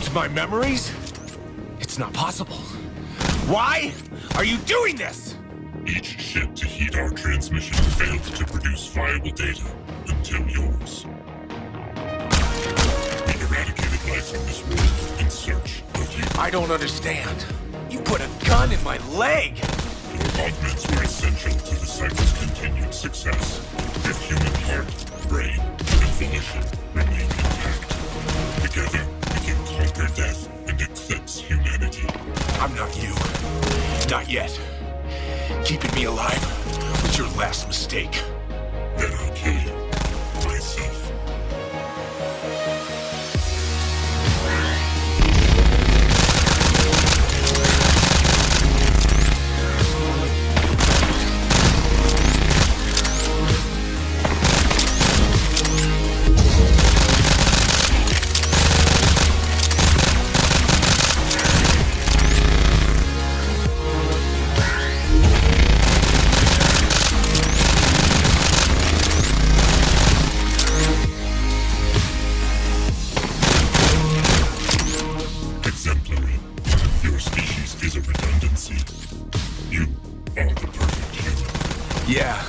to my memories? It's not possible. Why are you doing this? Each ship to heed our transmission failed to produce viable data until yours. We eradicated life from this world in search of you. I don't understand. You put a gun in my leg! Your augments were essential to the cycle's continued success. If human heart, brain, and volition remain intact, together we can conquer death and eclipse humanity. I'm not you. Not yet. Keeping me alive was your last mistake. Then I'll kill you myself. Exemplary. Your species is a redundancy. You are the perfect human. Yeah.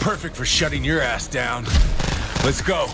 Perfect for shutting your ass down. Let's go.